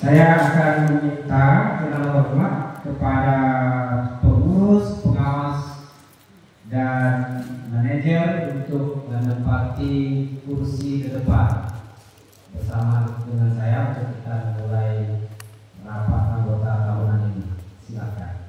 Saya akan meminta dengan hormat kepada pengurus, pengawas, dan manajer untuk menempati kursi ke depan bersama dengan saya untuk kita mulai rapat anggota tahunan ini. Silakan.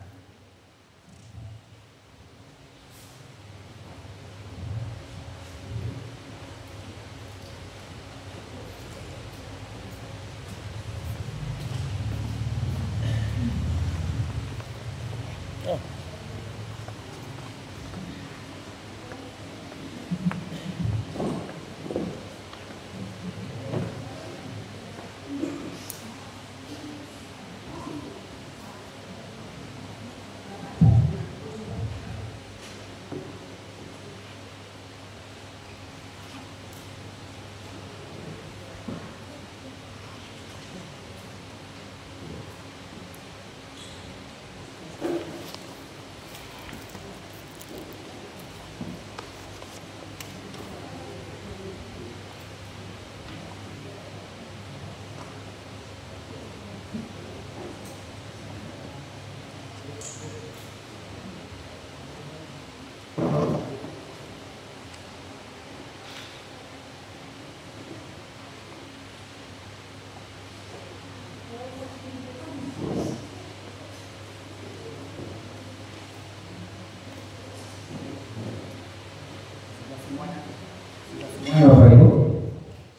Bapak Ibu,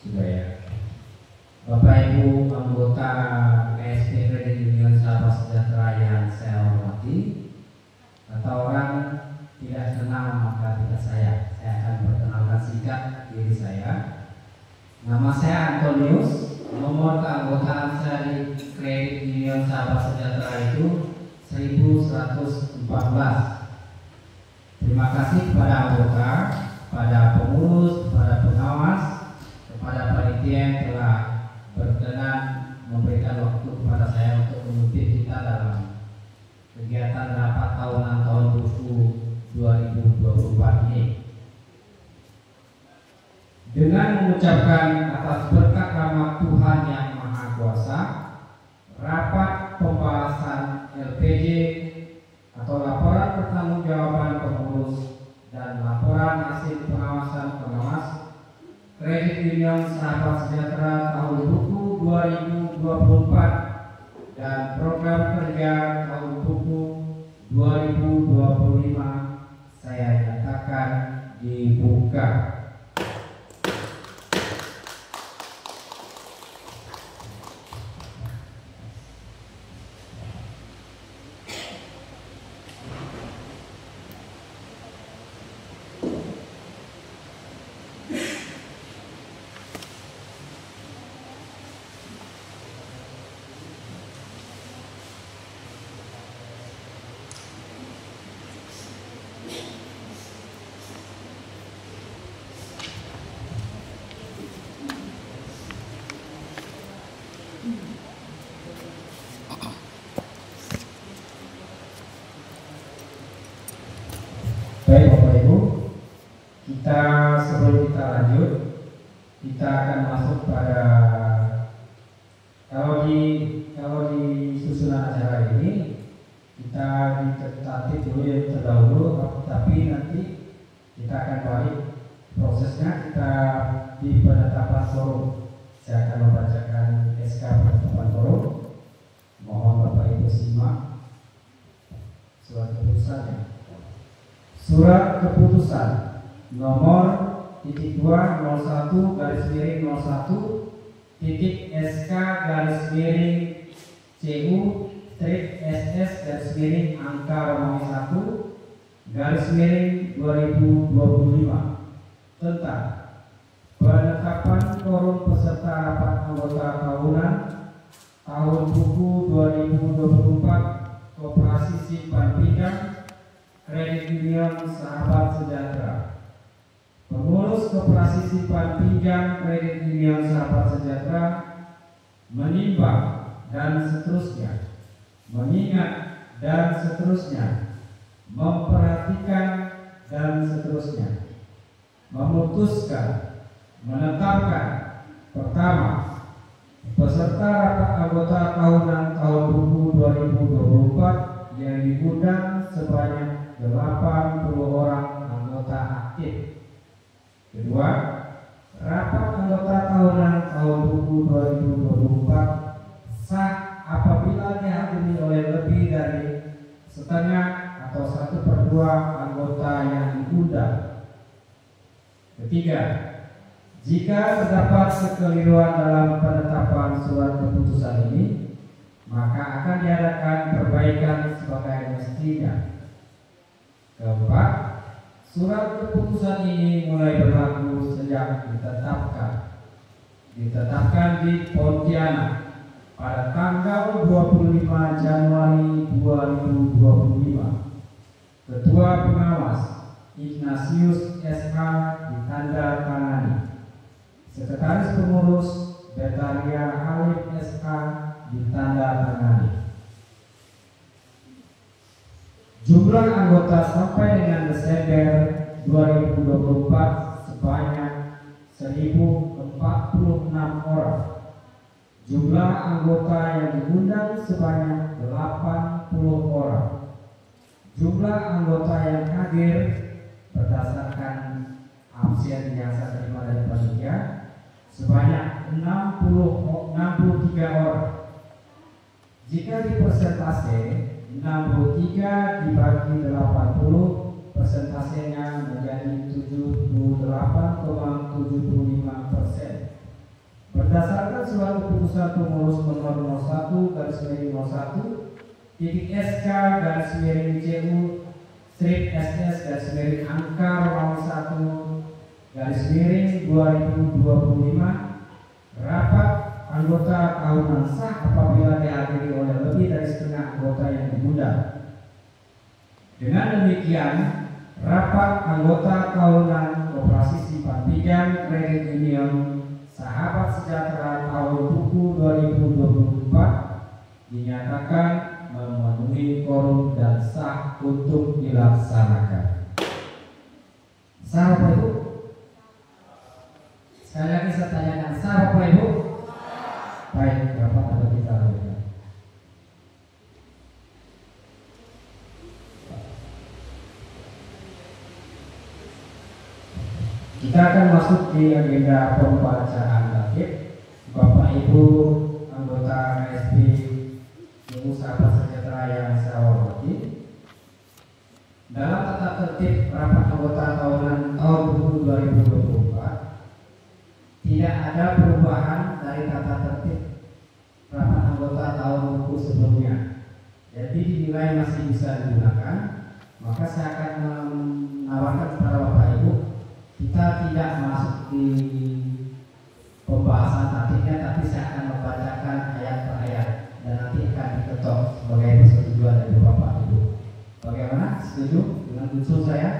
sudah ya. Bapak Ibu anggota KSP Kredit Union Sahabat Sejahtera yang saya hormati, kata orang tidak kenal maka tidak sayang. Saya akan perkenalkan singkat diri saya. Nama saya Antonius. Nomor keanggotaan saya di Kredit Union Sahabat Sejahtera itu 1114. Terima kasih kepada anggota, pada pengurus, kepada pengawas, kepada panitia yang telah berkenan memberikan waktu kepada saya untuk memimpin kita dalam kegiatan rapat tahunan tahun buku 2024 ini. Dengan mengucapkan atas berkat rahmat Tuhan yang Maha Kuasa, rapat pembahasan LPJ atau laporan pertanggungjawaban pengurus dan laporan hasil pengawasan pengawas Kredit Union Sahabat Sejahtera tahun buku 2024 dan program kerja tahun buku 2025 saya nyatakan dibuka. Baik Bapak Ibu, sebelum kita lanjut, kita akan masuk pada kalau di susunan acara ini kita ditetapi dulu yang terdahulu, tapi nanti kita akan balik prosesnya kita di penetapan forum. Saya akan membacakan SK penetapan forum. Mohon Bapak Ibu simak surat keputusannya. Surat keputusan nomor 2-1-CU-SK-CU-SS-1-angka-1-2025 tentang penetapan forum peserta rapat anggota tahunan tahun buku 2024 Koperasi Simpan Pinjam Kredit Union Sahabat Sejahtera. Pengurus Koperasi Simpan Pinjam Kredit Union Sahabat Sejahtera menimbang dan seterusnya, mengingat dan seterusnya, memperhatikan dan seterusnya, memutuskan, menetapkan pertama, Peserta rapat anggota tahunan tahun buku 2024 yang diundang sebanyak 80 orang anggota aktif. Kedua, rapat anggota tahunan tahun buku 2024 sah apabila dihadiri oleh lebih dari setengah atau 1/2 anggota yang diundang. Ketiga, jika terdapat kekeliruan dalam penetapan surat keputusan ini, maka akan diadakan perbaikan sebagai mestinya. Keempat, surat keputusan ini mulai berlaku sejak ditetapkan di Pontianak pada tanggal 25 Januari 2025. Ketua Pengawas Ignatius SH ditandatangani. Sekretaris Pengurus Betaria Halif SH ditandatangani. Jumlah anggota sampai dengan Desember 2024 sebanyak 1046 orang. Jumlah anggota yang diundang sebanyak 80 orang. Jumlah anggota yang hadir berdasarkan absen yang saya terima dari panitia sebanyak 63 orang. Jika di persentase 63 dibagi 80, persentasenya menjadi 78,75%. Berdasarkan surat keputusan pengurus nomor 01/01 titik SK /CU strip SS angka Romawi 1 2025, rapat anggota tahunan sah apabila dihadiri oleh lebih dari setengah anggota yang diundang. Dengan demikian, rapat anggota tahunan Koperasi Simpan Pinjam Kredit Union Sahabat Sejahtera tahun buku 2024 dinyatakan memenuhi quorum dan sah untuk dilaksanakan. Sah Bapak Ibu? Sekali lagi saya tanyakan, sah Bapak Ibu? Baik, rapat ada kita lanjutkan. Kita akan masuk di agenda pembacaan tatib. Bapak Ibu anggota KSP Sahabat Sejahtera yang saya hormati, dalam tata tertib rapat anggota tahunan tahun 2024 tidak ada perubahan dari tata tertib rapat anggota tahun buku sebelumnya. Jadi dinilai masih bisa digunakan. Maka saya akan menawarkan kepada Bapak Ibu, kita tidak masuk di pembahasan tatibnya, tapi saya akan membacakan ayat per ayat dan nanti akan diketok sebagai persetujuan dari Bapak Ibu. Bagaimana? Setuju dengan usul saya?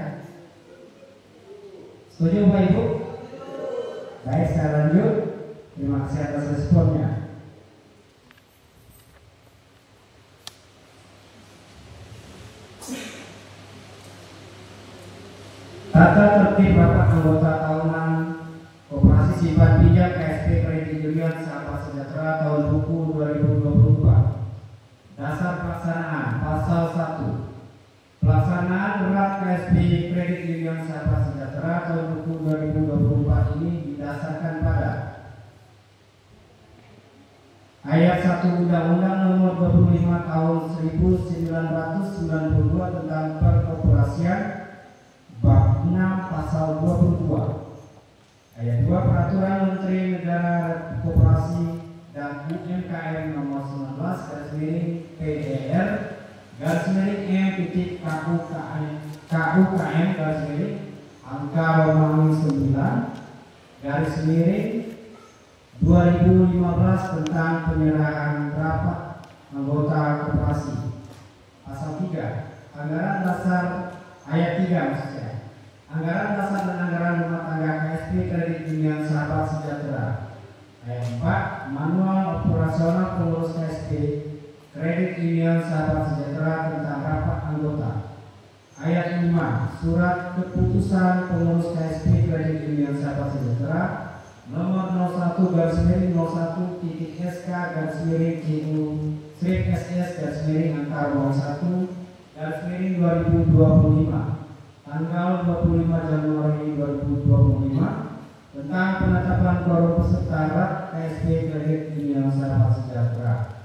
Setuju Bapak Ibu? Baik, saya lanjut. Terima kasih atas responnya. Tata tertib rapat anggota tahunan Koperasi Simpan Pinjam KSP Kredit Union Sahabat Sejahtera tahun buku 2024. Dasar pelaksanaan pasal 1. Pelaksanaan berat KSP Kredit Union Sahabat Sejahtera tahun buku 2024 ini didasarkan pada ayat 1 Undang-Undang Nomor 25 Tahun 1992 tentang Perkoperasian Bab 6 Pasal 22. Ayat 2 Peraturan Menteri Negara Koperasi dan UMKM Nomor 19/PDR KUKM angka Romawi 9/2015 tentang penyerahan rapat anggota koperasi. Pasal 3 anggaran dasar ayat 3 maksudnya. Anggaran dasar dan anggaran rumah tangga KSP Kredit Union Sahabat Sejahtera. Ayat 4 manual operasional pengurus KSP Kredit Union Sahabat Sejahtera tentang rapat anggota. Ayat 5 surat keputusan pengurus KSP Kredit Union Sahabat Sejahtera nomor 01-SS-CU/SS-angka 01/2025 tanggal 25 Januari 2025 tentang penetapan quorum peserta RAT KSP Kredit Union Sahabat Sejahtera.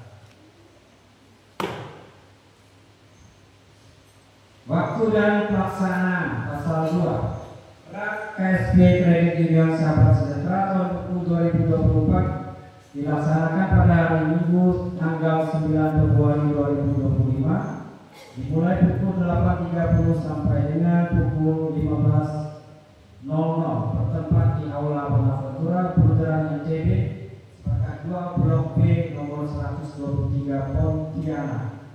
Waktu dan pelaksanaan pasal 2 RAT KSP Kredit Union Sahabat Sejahtera tahun buku 2024 dilaksanakan pada hari Minggu tanggal 9 Februari 2025 dimulai pukul 8.30 sampai dengan pukul 15.00 bertempat di Aula Bonaventura Bundaran ITB Sepakat 2 Blok B nomor 123 Pontianak.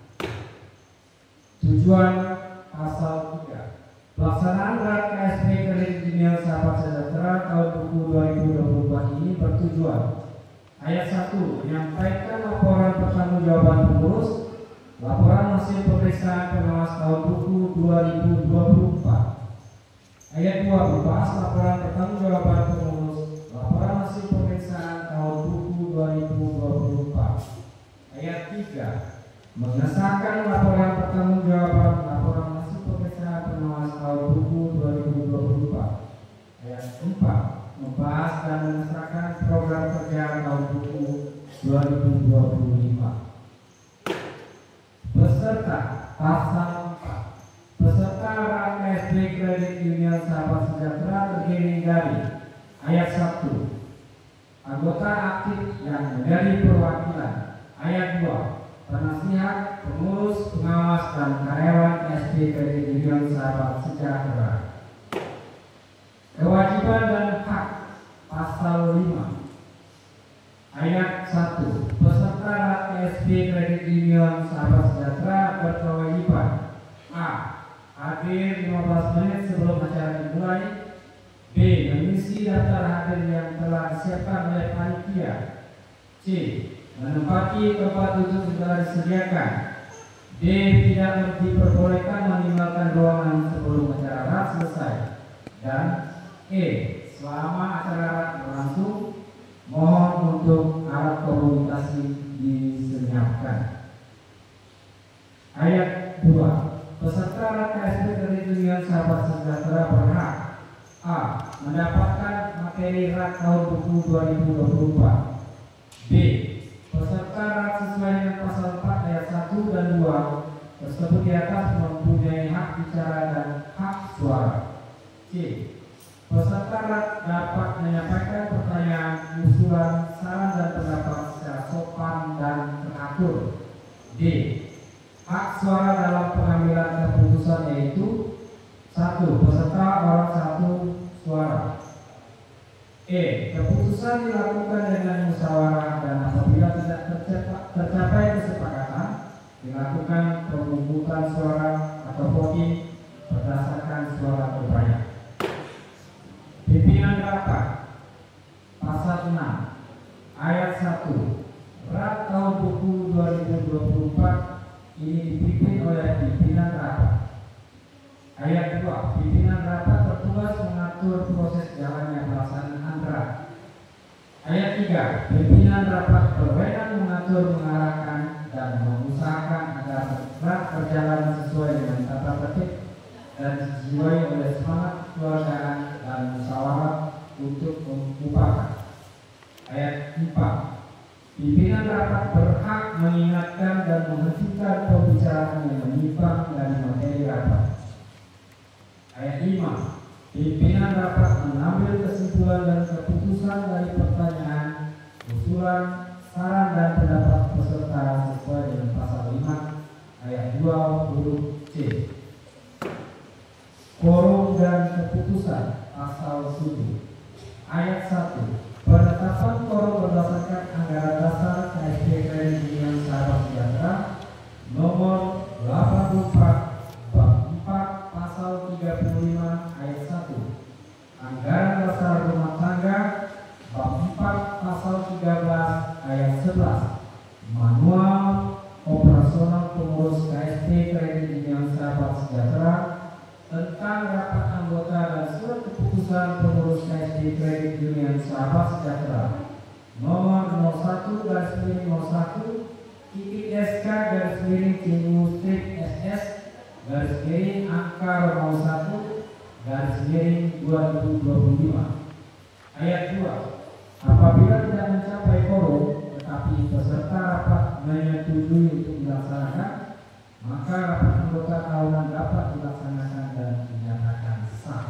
Tujuan pasal 3 pelaksanaan RAT KSP Kredit Union Sahabat Sejahtera tahun buku 2024 ini bertujuan: ayat 1 menyampaikan laporan pertanggungjawaban pengurus, laporan hasil pemeriksaan pengawas tahun buku 2024. Ayat 2 membahas laporan pertanggungjawaban pengurus, laporan hasil pemeriksaan tahun buku 2024. Ayat 3 mengesahkan laporan pertanggungjawaban, laporan hasil pemeriksaan pengawas tahun buku 2024. Ayat 4 membahas dan mengesahkan program kerja tahun buku 2025. Peserta pasal 4. Peserta RAT KSP Kredit Union Sahabat Sejahtera terdiri dari ayat 1 anggota aktif yang menjadi perwakilan, ayat 2 penasihat, pengurus, pengawas dan karyawan KSP Kredit Union Sahabat Sejahtera. Kewajiban dan hak pasal 5 ayat 1 peserta RAT KSP Kredit Union Sahabat Sejahtera berkewajiban: A. Hadir 15 menit sebelum acara dimulai. B. Mengisi daftar hadir yang telah disiapkan oleh panitia. C. Menempati tempat duduk yang telah disediakan. D. Tidak diperbolehkan meninggalkan ruangan sebelum acara RAT selesai. Dan E. Selama acara RAT berlangsung, mohon untuk alat komunikasi disenyapkan. Ayat 2 peserta RAT KSP Kredit Union Sahabat Sejahtera berhak: A. Mendapatkan materi RAT tahun buku 2024. B. Peserta RAT sesuai dengan pasal 4 ayat 1 dan 2 tersebut di atas mempunyai hak bicara dan hak suara. C. Peserta RAT dapat menyampaikan pertanyaan, usulan, saran dan pendapat secara sopan dan teratur. D. Hak suara dalam pengambilan keputusan yaitu 1. Peserta orang 1 suara. E. Keputusan dilakukan dengan musyawarah dan apabila tidak tercapai kesepakatan dilakukan pemungutan suara atau voting berdasarkan suara terbanyak. Pimpinan rapat pasal 6 ayat 1 RAT tahun buku 2024 ini dipimpin oleh pimpinan rapat. Ayat 2 pimpinan rapat bertugas mengatur proses jalannya pelaksanaan RAT. Ayat 3 pimpinan rapat berwenang mengatur, mengarahkan dan mengusahakan agar RAT berjalan sesuai dengan tata tertib dan dijiwai oleh semangat kekeluargaan dan musyawarah untuk mengupakan. Ayat 4 pimpinan rapat berhak mengingatkan dan menghentikan pembicaraan yang menyimpang dari materi rapat. Ayat 5 pimpinan rapat mengambil kesimpulan dan keputusan dari pertanyaan, usulan, saran dan pendapat peserta sesuai dengan pasal 5 ayat 2 huruf C. Quorum dan keputusan pasal 7 ayat 1 penetapan quorum berdasarkan anggaran dasar KSP Kredit Union Sahabat Sejahtera nomor 84 bab 4 pasal 35 ayat 1 anggaran dasar rumah tangga bab 4 pasal 13 ayat 11 manual operasional pengurus KSP Kredit Union Sahabat Sejahtera tentang rapat anggota dan surat keputusan pengurus SD Kredit Union Sahabat Sejahtera nomor 01/01 SK-SS-angka 01/2025. Ayat 2. Apabila tidak mencapai quorum tetapi peserta rapat menyetujui untuk dilaksanakan, maka rapat anggota tahunan dapat dilaksanakan dan dinyatakan sah.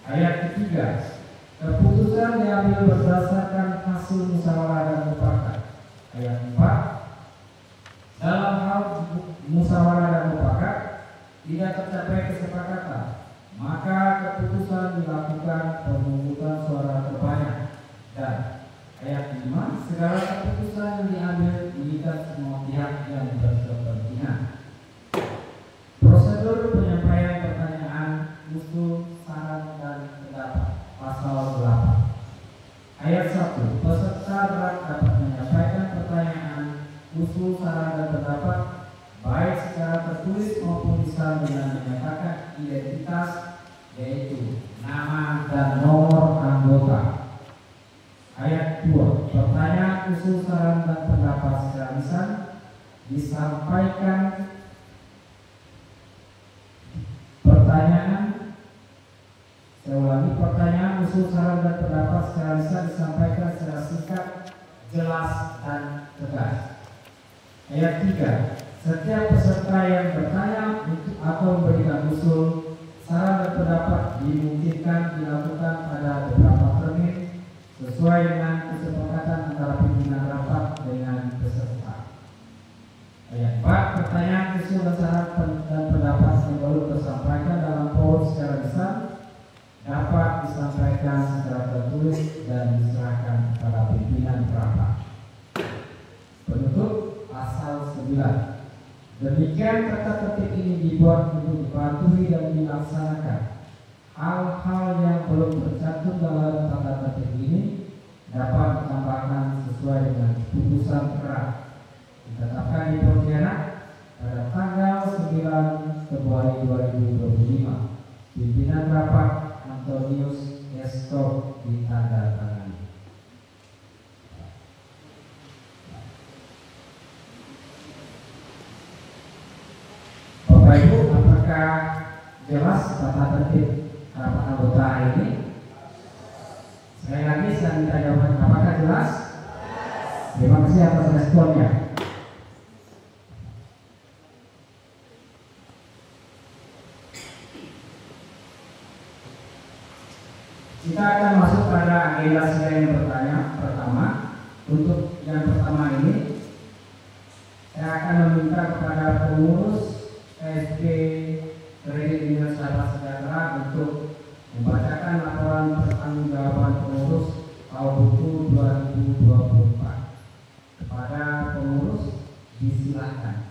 Ayat ketiga. Keputusan diambil berdasarkan hasil musyawarah dan mufakat. Ayat 4. Dalam hal musyawarah dan mufakat tidak tercapai kesepakatan, maka keputusan dilakukan pemungutan suara terbanyak. Dan ayat 5. Segala keputusan yang diambil mengikat semua pihak yang berkepentingan. Prosedur penyampaian pertanyaan, usul, saran, dan pendapat. Pasal 8. Ayat 1. Peserta dapat menyampaikan pertanyaan, usul, saran, dan pendapat baik secara tertulis maupun lisan dengan menyatakan identitas, yaitu nama dan nomor anggota. Ayat 2. Pertanyaan, usul, saran, dan pendapat secara lisan disampaikan. Pertanyaan, usul, saran, dan pendapat secara lisan disampaikan secara singkat, jelas, dan tegas. Ayat 3. Setiap peserta yang bertanya atau memberikan usul, saran, dan pendapat dimungkinkan dilakukan pada beberapa termin sesuai dengan kesepakatan antara pimpinan rapat dengan peserta. Ayat 4. Pertanyaan, usul, dan saran dan pendapat yang baru tersampaikan dalam forum secara lisan dapat disampaikan secara tertulis dan diserahkan kepada pimpinan rapat. Penutup pasal 9. Demikian tata tertib ini dibuat untuk dipatuhi dan dilaksanakan. Hal-hal yang belum tercantum dalam tata tertib ini dapat ditambahkan sesuai dengan keputusan kerah ditetapkan di Pontianak pada tanggal 9 Februari 2025. Pimpinan rapat Antonius Estor ditandatangani. Bapak Ibu, apakah jelas tata tertib rapat anggota hari ini? Sekali lagi saya minta jawaban, apakah jelas? Terima kasih atas responnya. Kita akan masuk pada agenda sidang yang pertama. Untuk yang pertama ini, saya akan meminta kepada pengurus SD Kredit Union Sahabat Sejahtera untuk membacakan laporan pertanggungjawaban pengurus tahun buku 2024. Kepada pengurus disilakan.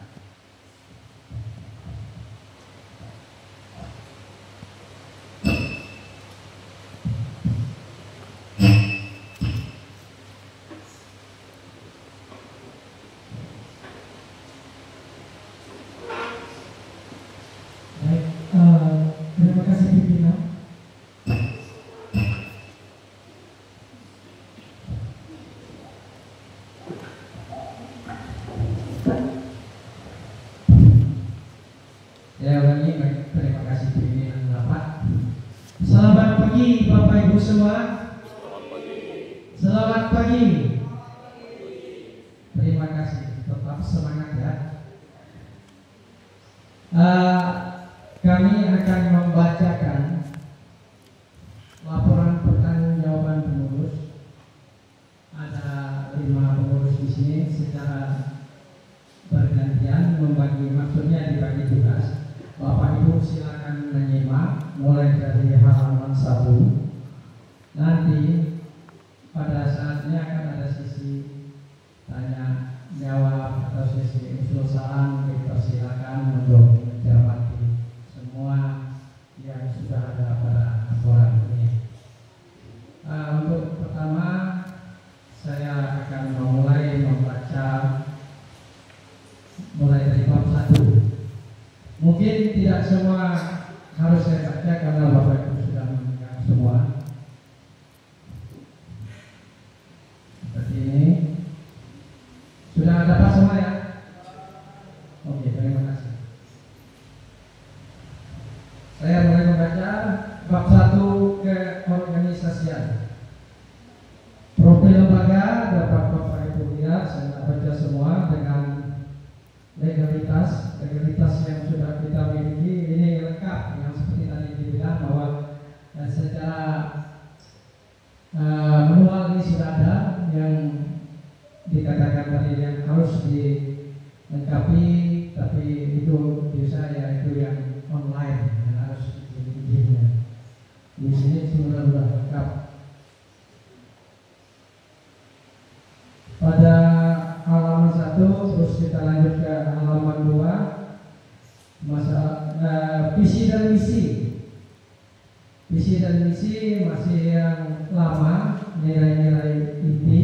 Terima kasih pimpinan. Saya ulangi, terima kasih pimpinan rapat. Selamat pagi Bapak Ibu semua. Selamat pagi. Terima kasih, tetap semangat ya. Kami akan membacakan laporan pertanggungjawaban pengurus. Ada 5 pengurus di sini secara bergantian membagi, maksudnya dibagi tugas. Bapak Ibu silakan menyimak mulai dari halaman 1. Nanti pada saatnya akan ada sesi tanya jawab atau sesi usul saran. Dipersilakan untuk menjawab semua yang sudah ada pada laporan ini. Untuk pertama, saya akan memulai membaca mulai dari bab 1. Mungkin tidak semua harus saya baca. baca karena Bapak Ibu sudah mendengar semua. Seperti ini. Sudah dapat semua ya? Oke, terima kasih. Saya mulai membaca bab 1 keorganisasian. Profil lembaga dapat Bapak Ibu lihat, saya baca semua dengan legalitas yang sudah kita miliki. Ini lengkap yang seperti tadi dibilang bahwa secara manual ini sudah ada yang dikatakan tadi yang harus dilengkapi, tapi itu bisa yaitu yang online yang harus diizinkan. Di sini sudah lengkap. Pada halaman 1 terus kita lanjut ke halaman 2, masalah visi dan misi. Visi dan misi masih yang lama, nilai-nilai inti.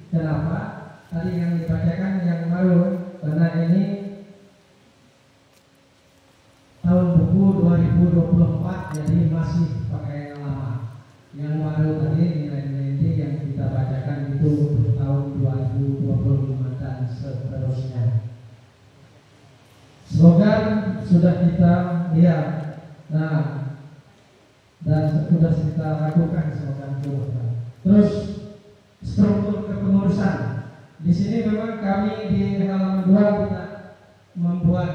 Kenapa? Tadi yang dibacakan yang baru, karena ini tahun buku 2024, jadi masih pakai yang lama. Yang baru tadi nilai-nilai inti yang kita bacakan itu untuk tahun 2025 dan seterusnya. Slogan sudah kita lihat, nah, dan sudah kita lakukan slogan itu. Terus struktur kepengurusan. Di sini memang kami di halaman 2 tidak membuat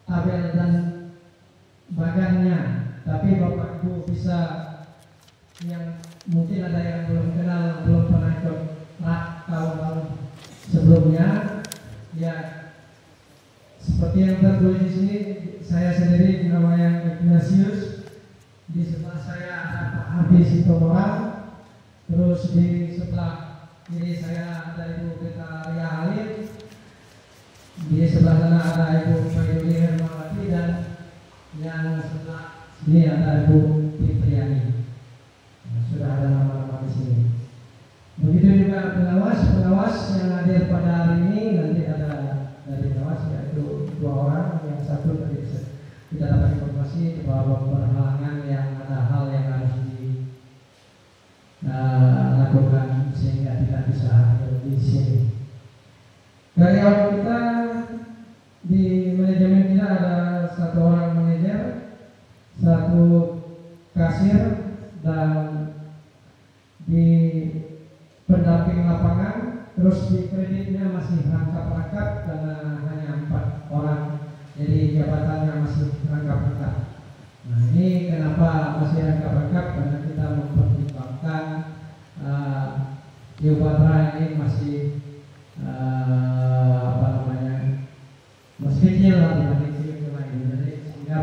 tabel dan bagannya, tapi Bapak Ibu bisa, yang mungkin ada yang belum kenal, belum pernah ikut tahun-tahun sebelumnya, ya seperti yang tertulis di sini. Saya sendiri namanya Ignatius, di sebelah saya ada Pak Habis Sitomorang, terus di sebelah kiri saya ada Ibu Betaria Halim, di sebelah sana ada Ibu Mayuli Hermawati, dan yang sebelah sini ada Ibu Fitriani. Sudah ada nama-nama di sini. Begitu juga pengawas yang hadir pada hari ini. Nanti ada dari pengawas yaitu 2 orang, yang satu tadi kita dapat informasi bahwa berhalangan, yang ada hal yang harus dilakukan sehingga tidak bisa hadir di sini. Karyawan kita di manajemen kita ada 1 orang manajer, 1 kasir, dan di pendamping lapangan. Terus di kreditnya masih rangkap-rangkap karena hanya 4 orang, jadi jabatannya masih rangkap-rangkap. Nah, ini kenapa masih rangkap-rangkap? Karena kita mempertimbangkan Geopatra ini masih masih kecil lah dibanding yang lain, jadi sehingga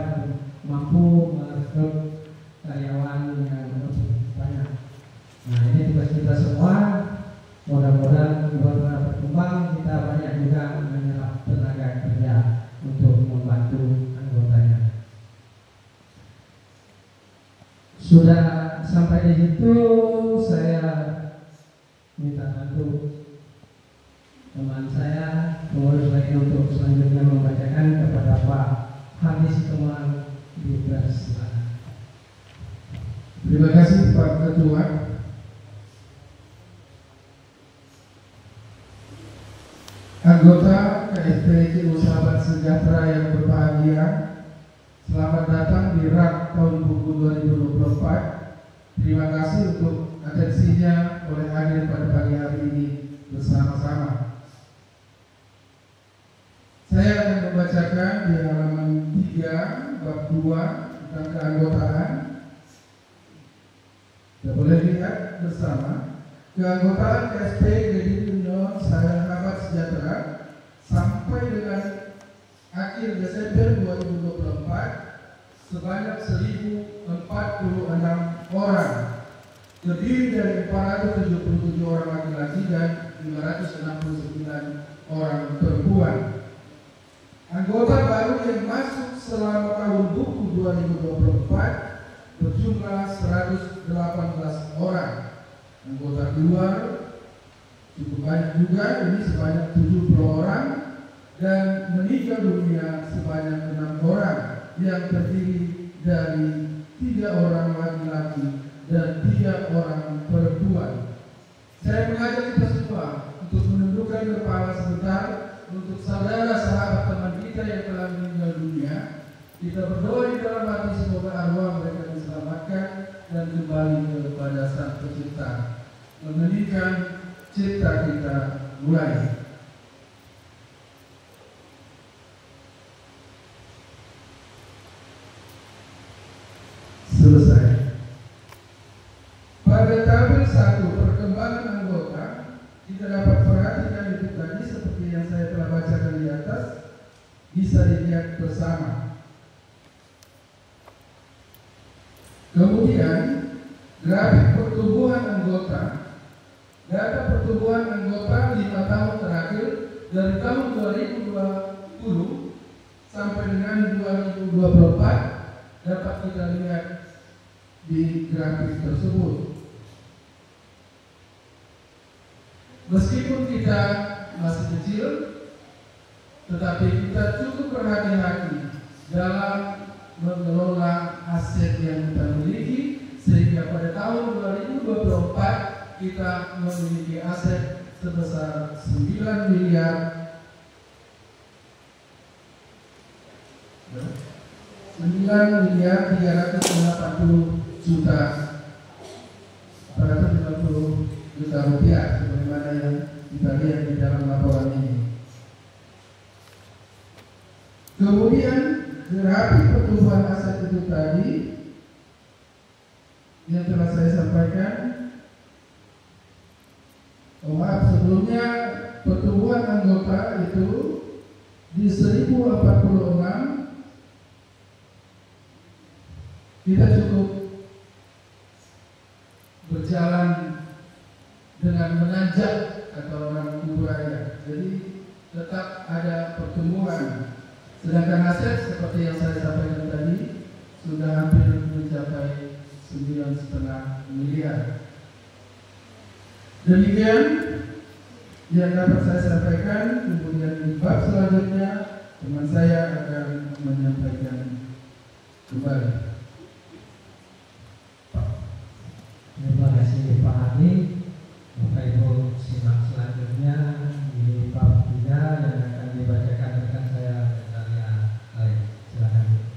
mampu merekrut karyawan yang lebih banyak. Nah, ini tugas kita semua. Mudah-mudahan berkembang, kita banyak juga menyerap tenaga kerja untuk membantu anggotanya. Sudah sampai di situ, saya minta bantu teman saya pengurus lagi untuk selanjutnya membacakan kepada Pak Hadis Sitomorang di persilakan. Terima kasih Pak Ketua. Anggota KSPC Sahabat Sejahtera yang berbahagia, selamat datang di RAK tahun buku 2024. Terima kasih untuk atensinya oleh hadir pada pagi hari ini bersama-sama. Saya akan membacakan di halaman 3 bab 2 tentang keanggotaan. Kita boleh lihat bersama. Keanggotaan KSP Kredit Union Sahabat Sejahtera sampai dengan akhir Desember 2024 sebanyak 1.046 orang, terdiri dari 477 orang laki-laki dan 569 orang perempuan. Anggota baru yang masuk selama tahun buku 2024 berjumlah 118 orang. Anggota keluar cukup banyak juga, ini sebanyak 70 orang, dan meninggal dunia sebanyak 6 orang, yang terdiri dari 3 orang laki-laki dan 3 orang perempuan. Saya mengajak kita semua untuk menundukkan kepala sebentar untuk saudara sahabat teman kita yang telah meninggal dunia. Kita berdoa di dalam hati semoga arwah mereka diselamatkan dan kembali kepada Sang Pencipta. Mengeningkan cipta kita mulai. Selesai. Pada tabel 1 perkembangan anggota, kita dapat perhatikan itu tadi seperti yang saya telah bacakan di atas, bisa dilihat bersama. Kemudian grafik pertumbuhan anggota. Data pertumbuhan anggota 5 tahun terakhir dari tahun 2020 sampai dengan 2024 dapat kita lihat di grafik tersebut. Meskipun kita masih kecil, tetapi kita cukup berhati-hati dalam mengelola aset yang kita miliki, sehingga pada tahun 2024 kita memiliki aset sebesar 9 miliar 380 juta 450 juta rupiah sebagaimana yang kita lihat di dalam laporan ini. Kemudian grafik pertumbuhan aset itu tadi yang telah saya sampaikan. Sebelumnya pertumbuhan anggota itu di 1046 kita cukup berjalan dengan menanjak kata orang kuburaya. Jadi tetap ada pertumbuhan. Sedangkan aset seperti yang saya sampaikan tadi sudah hampir mencapai 9,5 miliar. Demikian yang dapat saya sampaikan. Kemudian di bab selanjutnya teman saya akan menyampaikan kembali. Terima kasih Pak Hadi. Bapak Ibu simak selanjutnya di bab 3 yang akan dibacakan rekan saya Natalia Alif. Silakan.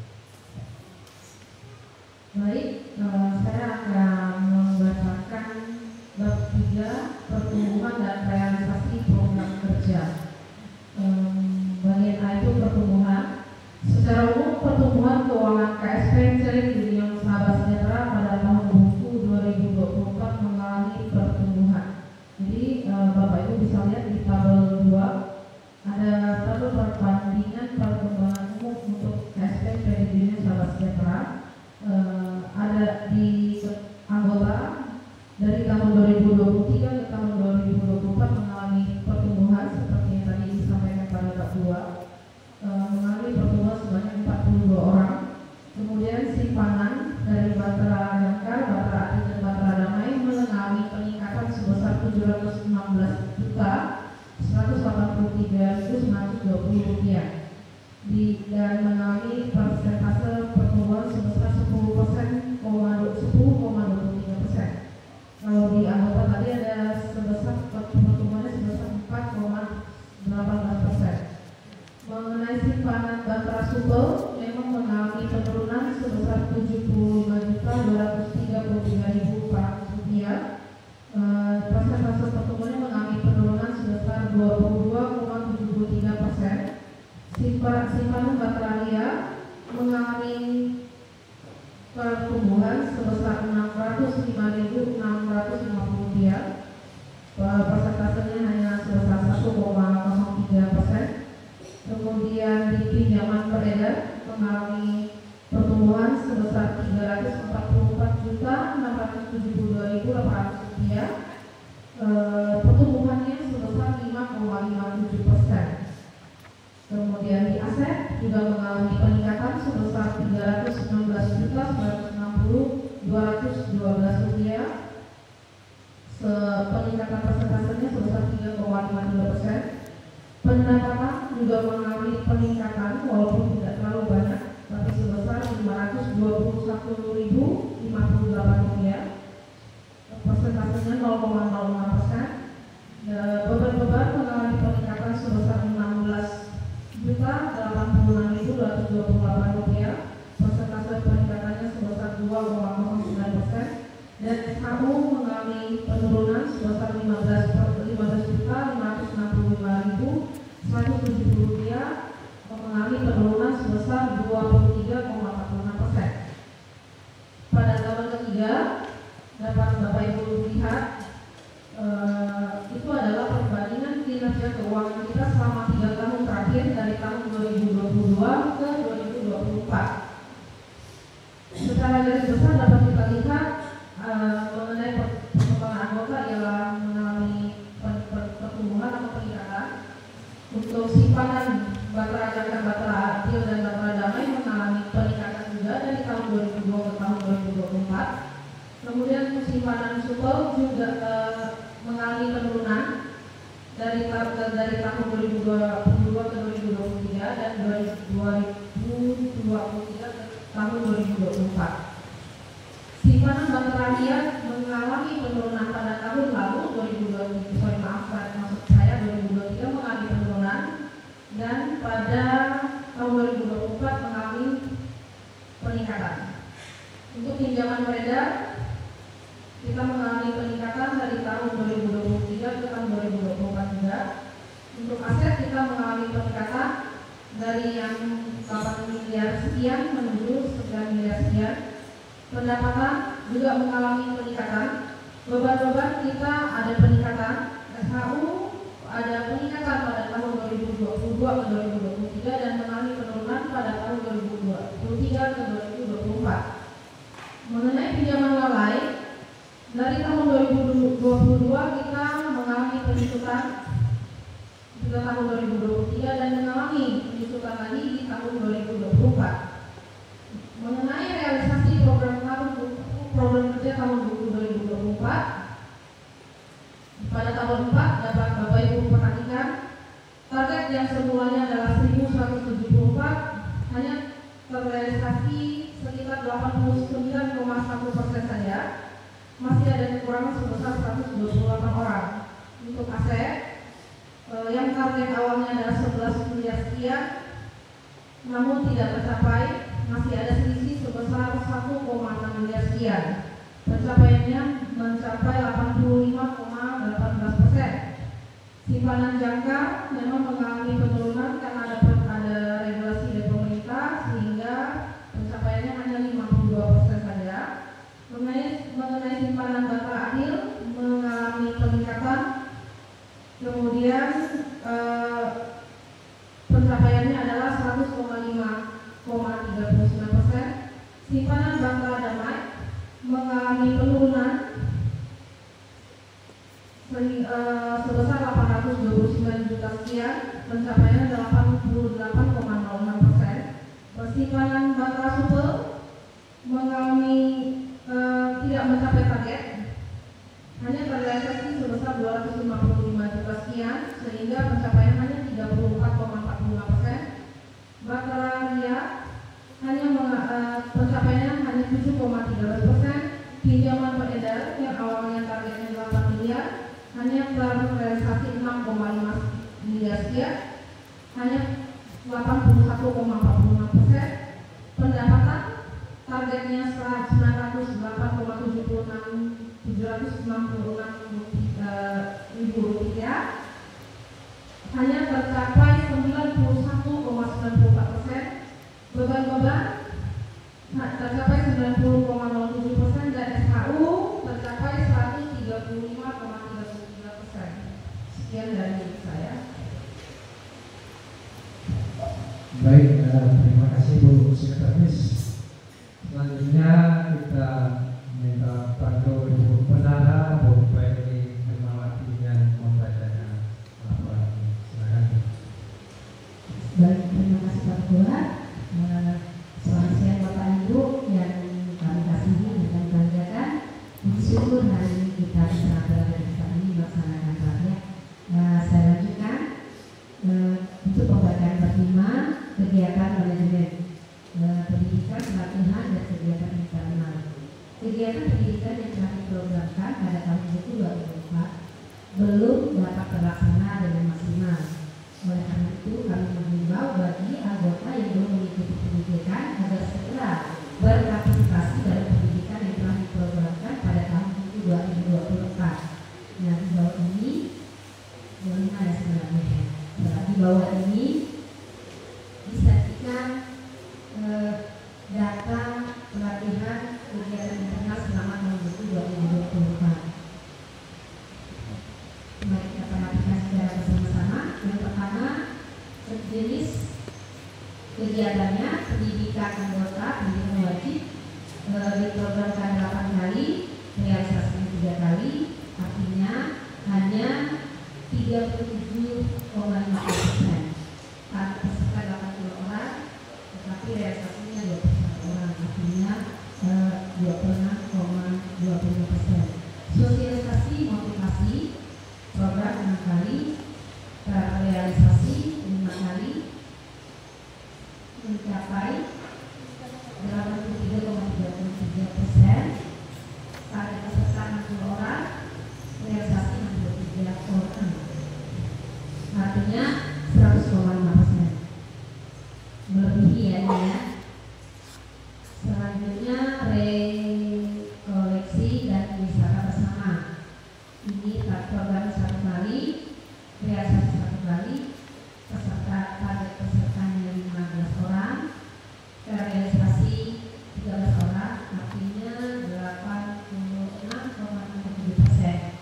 Baik, saya akan membacakan bab 3 pertumbuhan dan realisasi program kerja. Bagian A itu pertumbuhan. Secara umum pertumbuhan keuangan KSP Credit Union Sahabat Sejahtera pada tahun buku 2024 mengalami pertumbuhan. Jadi Bapak Ibu bisa lihat di tabel 2 ada tabel perbandingan perkembangan umum untuk KSP Credit Union Sahabat Sejahtera. Ada di anggota dari tahun 2023 ke tahun 2024 mengalami pertumbuhan seperti yang tadi disampaikan pada bab 2. Mengalami pertumbuhan sebanyak 42 orang. Kemudian simpanan dari Bahtera Damkar, Bahtera Ati dan Bahtera Damai mengalami peningkatan sebesar 716 juta 183.920 rupiah dan mengalami persentase pertumbuhan sebesar 10,23%. Kalau di anggota tadi ada sebesar pertumbuhannya sebesar 4,18%. Mengenai simpanan Bahtera Supel memang mengalami penurunan sebesar 75.233.400 rupiah. Persentase pertumbuhannya mengalami penurunan sebesar 22,73%. Simpanan Bahtera Lia mengalami pertumbuhan sebesar 605.650 rupiah. Persentasenya hanya sebesar 1,03%. Kemudian di pinjaman beredar mengalami pertumbuhan sebesar 344.672.800 rupiah. Pertumbuhannya sebesar 5,57%. Kemudian di aset juga mengalami peningkatan sebesar 316.960.212 rupiah. Peningkatan persentasenya sebesar 3,53%. Pendapatan juga mengalami peningkatan walaupun tidak terlalu banyak, tapi sebesar rupiah, persentasenya 0,06%. Beban-beban mengalami peningkatan sebesar 16.086.228 rupiah, persentase peningkatannya sebesar 2,09%. Dan SHU mengalami penurunan sebesar 15.565.170 rupiah, mengalami penurunan sebesar 23,46%. Pada tahun ketiga dapat Bapak Ibu lihat itu adalah perbandingan kinerja keuangan kita selama 3 tahun terakhir dari tahun 2022 ke 2024. Secara garis besar dapat kita lihat mengenai perkembangan anggota ialah mengalami pertumbuhan atau peningkatan. Untuk simpanan Bahtera Jangkar, Bahtera Adil, dan Bahtera Damai mengalami peningkatan juga dari tahun 2002 ke tahun 2024. Kemudian simpanan supel juga mengalami penurunan dari tahun 2022 ke 2023 dan 2023 ke tahun 2024. Simpanan Bahtera Rakyat mengalami penurunan pada tahun lalu 2023 mengalami penurunan, dan pada tahun 2024 mengalami peningkatan. Untuk pinjaman beredar kita mengalami peningkatan dari tahun 2023 ke tahun 2024 juga. Untuk aset kita mengalami peningkatan dari yang 8 miliar sekian menuju 9 miliar sekian. Pendapatan juga mengalami peningkatan. Beban-beban kita ada peningkatan. SHU ada peningkatan pada tahun 2022 ke 2023 dan mengalami penurunan pada tahun 2023 ke 2024. Mengenai pinjaman lalai, dari tahun 2022 kita mengalami penyusutan pada tahun 2023 dan mengalami penyusutan lagi di tahun 2024. Mengenai realisasi program kerja tahun 2024, pada tahun 4 dapat Bapak Ibu perhatikan target yang semulanya adalah 1.174 hanya terrealisasi sekitar 89,1% saja. Masih ada kekurangan sebesar 128 orang. Untuk aset yang target awalnya adalah 11 miliar sekian, namun tidak tercapai. Masih ada selisih sebesar 1,6 miliar sekian. Pencapaiannya mencapai 85,18%. Simpanan jangka memang mengalami penurunan karena ada regulasi dari pemerintah sehingga pencapaiannya hanya 52% saja. Mengenai simpanan Bahtera Adil mengalami peningkatan, kemudian pencapaiannya adalah 100,5,39%. Simpanan Bahtera Damai mengalami penurunan sebesar 829 juta sekian, pencapaiannya 88,06%. Simpanan Bahtera Supel mengalami tidak mencapai target, hanya terrealisasi sebesar 255 juta sekian, sehingga pencapaian hanya 34,45%. Bahtera Ria hanya pencapaiannya hanya 7,13%. Pinjaman beredar yang awalnya targetnya 8 miliar hanya terrealisasi 6,5 miliar sekian, hanya 81,46%. Pendapatan targetnya 986.766 rupiah, hanya tercapai 91,94%. Beban-beban tercapai 90,07% dan SHU tercapai 135,33%. Sekian dari saya. Baik, terima kasih Bu Sekretaris. Selanjutnya kita minta bantu Ibu Pendana, Bu Peri Hermawati yang membacanya laporan. Silakan. Baik, terima kasih Pak Ketua. Selamat siang Bapak Ibu yang kami kasihi dan kami banggakan. Bersyukur hari ini kita bisa berada di tempat ini melaksanakan rakyat. Saya lanjutkan untuk pembacaan pertama kegiatan manajemen pendidikan, pelatihan dan kegiatan pendidikan yang telah diprogramkan pada tahun buku 2004 belum dapat terlaksana dengan maksimal. Oleh karena itu, kami menghimbau bagi anggota yang belum mengikuti pendidikan agar segera berpartisipasi dalam pendidikan yang telah diprogramkan pada tahun buku 2024. Nah, di bawah ini, ya sebenarnya. Nah, di bawah ini disajikan data pelatihan kegiatan internal selama tahun buku 2024. Mari kita perhatikan secara bersama-sama. Yang pertama, jenis kegiatannya pendidikan anggota, pendidikan wajib diprogramkan 8 kali, realisasinya 3 kali, artinya hanya 37,5%. Peserta 80 orang, tetapi realisasinya 21 orang, artinya 26,25%. Sosialisasi motivasi program 6 kali, terrealisasi 5 kali, mencapai 83,33%. Target peserta 60 orang, realisasi 63 orang, artinya 100,5%. Melebihi ya ini ya. Selanjutnya rekoleksi dan wisata bersama. Ini program 1 kali, realisasi 1 kali, peserta target pesertanya 15 orang, realisasi 13 orang, artinya 86,7%.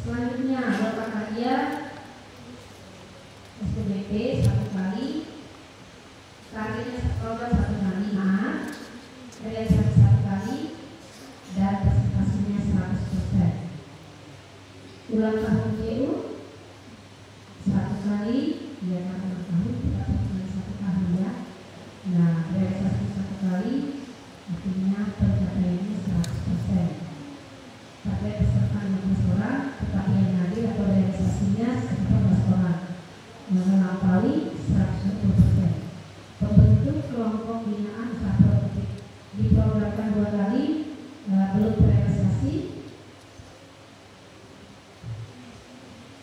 Selanjutnya lokal karya SPBP 1 kali, targetnya program 1 kali, realisasi 1 kali, dan presentasinya 100%. Ulang tahun JU 1 kali, ya karena ulang tahun tidak pernah 1 kali ya. Nah, realisasi 1 kali, artinya pencapaiannya 100%. Target peserta 15 orang, tetapi yang hadir atau realisasinya 14 orang, melampaui 120%. Pembentuk kelompok binaan usaha produktif diprogramkan 2 kali, belum terrealisasi.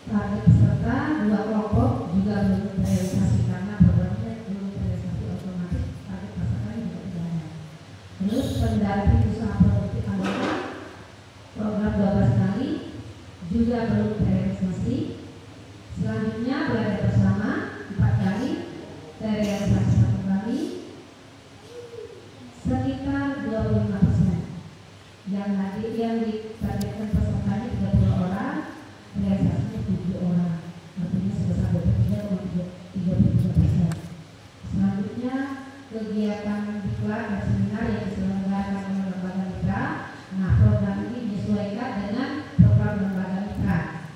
Target peserta 2 kelompok juga belum terrealisasi karena programnya belum terrealisasi otomatis, target peserta juga tidak ada. Terus pendamping usaha produktif anggota program 12 kali juga belum terrealisasi. Selanjutnya belajar bersama 4 kali, terrealisasi 1 kali, sekitar 25%. Yang hadir yang ditargetkan pesertanya 30 orang, realisasinya 7 orang, artinya sebesar 23,33%. Selanjutnya kegiatan diklat dan seminar yang diselenggarakan oleh lembaga mitra. Nah, program ini menyesuaikan dengan program lembaga mitra.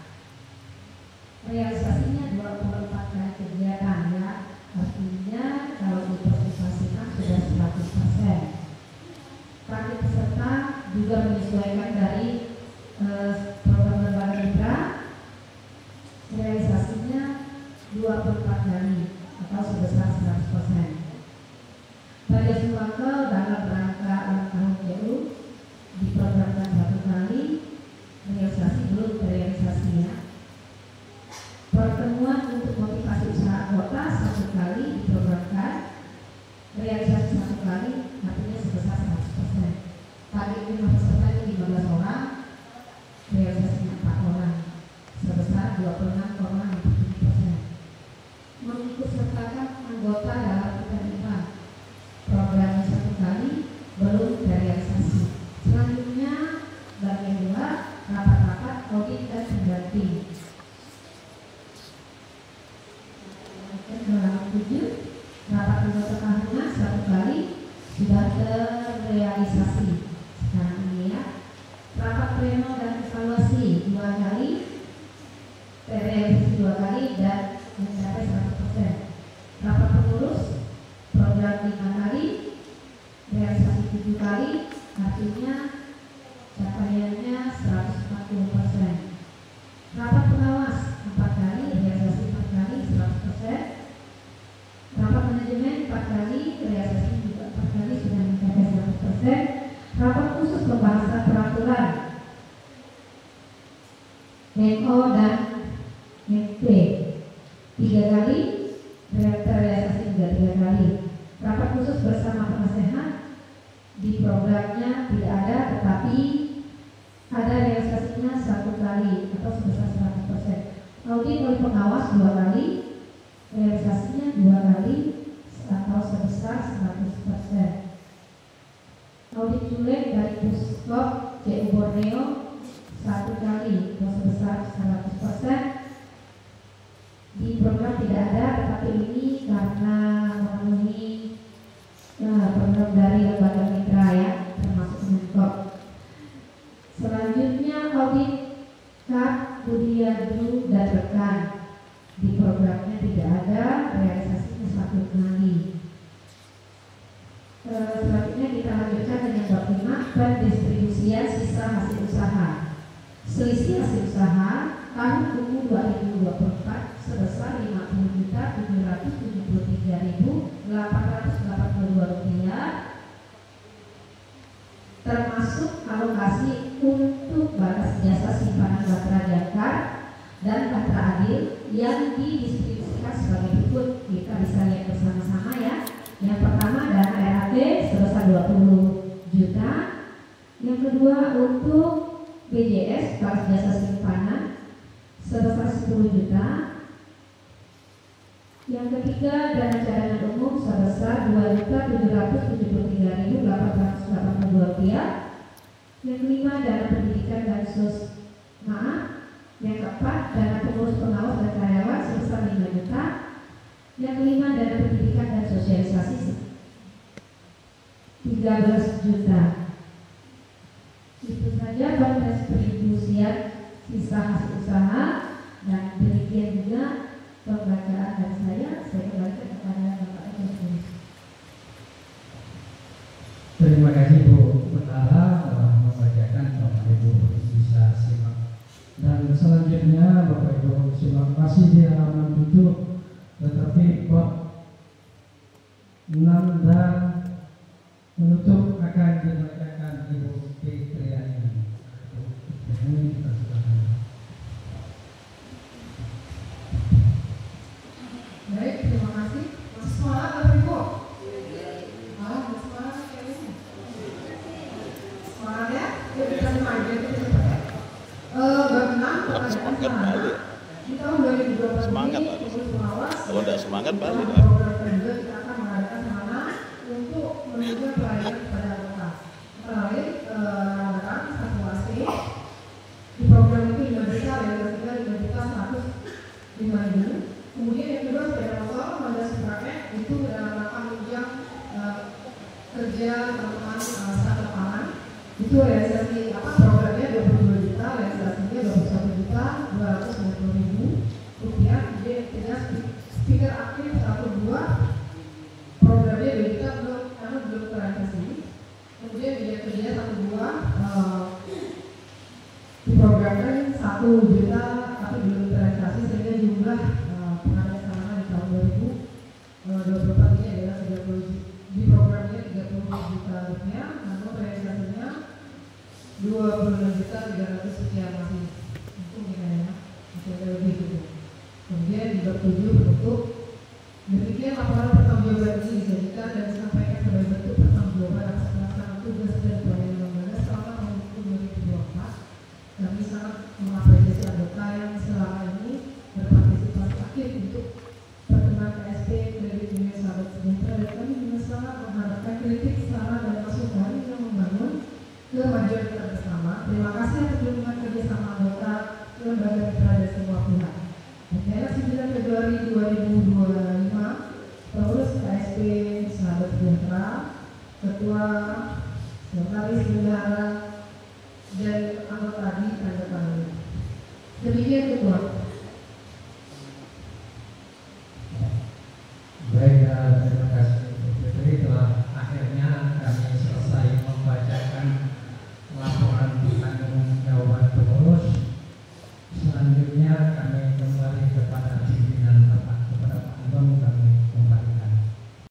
Realisasinya 24 kali kegiatan ya, artinya kalau dipresentasikan sudah 100%. Target peserta juga menyesuaikan dari program lembaga mitra, realisasinya 24 kali atau sebesar 100%. Target sumbangkel dalam rangka ulang tahun JU diprogramkan 1 kali, realisasi belum terrealisasi ya. Pertemuan untuk motivasi usaha anggota 1 kali diprogramkan, realisasi 1 kali, artinya sebesar 100%. Target pesertanya 15 orang, realisasinya 4 orang, sebesar 26,57%. Mengikut sertakan anggota dalam event programnya 1 kali, belum terrealisasi. Selanjutnya bagian 2, rapat-rapat audit dan pendamping. Halaman 7, rapat anggota tahunan 1 kali sudah terrealisasi. Sekarang ini ya, rapat pleno dan evaluasi 2 kali, terrealisasi 2 kali dan mencapai 100%. Rapat pengurus program 5 kali, realisasi 7 kali, artinya capaiannya 140%. Rapat pengawas 4 kali, realisasi 4 kali, 100%. Rapat manajemen 4 kali, realisasi juga 4 kali sudah mencapai 100%. Rapat khusus pembahasan 3 kali, terrealisasi juga 3 kali. Rapat khusus bersama penasehat di programnya tidak ada, tetapi ada realisasinya 1 kali atau sebesar 100%. Audit oleh pengawas 2 kali, realisasinya 2 kali atau sebesar 100%. Audit culik dari Puskop CU Borneo 1 kali atau sebesar 100%. Di program tidak ada, tetapi ini karena memenuhi program dari lembaga mitra ya, termasuk Kemenkop. Selanjutnya audit KAP, Budiadu dan rekan. Di programnya tidak ada, realisasinya 1 kali. Selanjutnya kita lanjutkan dengan bab 5, pendistribusian sisa hasil usaha. Selisih hasil usaha tahun buku 2024 sebesar Rp5.773.882, termasuk alokasi untuk batas jasa simpanan Batra Jangkar dan Batra Adil yang didistribusikan sebagai berikut. Kita bisa lihat bersama-sama ya. Yang pertama dana RAT sebesar 20 juta. Yang kedua untuk BJS batas jasa simpanan sebesar 10 juta. Yang ketiga dana cadangan umum sebesar Rp2.773.882. Yang kelima dana pendidikan dan Yang keempat dana pengurus pengawas dan karyawan sebesar 5 juta. Yang kelima dana pendidikan dan sosialisasi 13 juta. Itu saja pendistribusian sisa hasil usaha, dan demikian juga pembacaan dari saya kembalikan kepada Bapak Ibu. Terima kasih Bu Betara telah membacakan, Bapak Ibu bisa simak. Dan selanjutnya Bapak Ibu simak masih di halaman 7, tetapi bab 6 dan menutup akan dibacakan Ibu Fitriani. Ini kita silakan. Baik, terima kasih. Masih semangat Bapak Ibu? Masih semangat kayaknya. Semangat ya? Yuk kita mulai jadi cepat ya. Bab 6 pengadaan sarana di tahun 2024 Semangat ini harus. pengurus pengawas. Kalau tidak semangat balik lah. Program kedua kita akan mengadakan sarana untuk menunjukkan pelayanan kepada anggota. Antara lain mengadakan satu AC. Di program itu 5 juta, realisasinya 5.105.000. Kemudian yang kedua sepeda motor Honda Supra itu dalam rangka menunjang kerja teman-teman staf lapangan. Itu realisasi programnya 22 juta, realisasinya 21.290.000 rupiah. Kemudian ketiga speaker aktif 1 2, programnya 2 juta belum terrealisasi. Kemudian yang ketiga 1 2 diprogramkan 1 juta tapi belum terrealisasi, sehingga jumlah pengadaan sarana di tahun 2024 ini adalah 30 di programnya 30 juta rupiah, namun realisasinya 26 juta 300 sekian, masih untung ya, masih ada lebih gitu. Kemudian di bab 7 penutup. Demikian laporan pertanggungjawaban ini disajikan dan disampaikan sebagai bentuk pertanggungjawaban atas pelaksanaan tugas dan pelayanan lembaga selama tahun 2024. Kami sangat mengapresiasi anggota yang selama ini berpartisipasi aktif untuk perkembangan KSP Kredit Union Sahabat Sejahtera, dan kami juga sangat mengharapkan kritik, saran dan masukan yang membangun kemajuan kita bersama. Terima kasih atas dukungan kerjasama anggota lembaga mitra dan semua pihak. Pada 9 Februari 2025, pengurus KSP Sahabat Sejahtera, Ketua Sekretaris Bendahara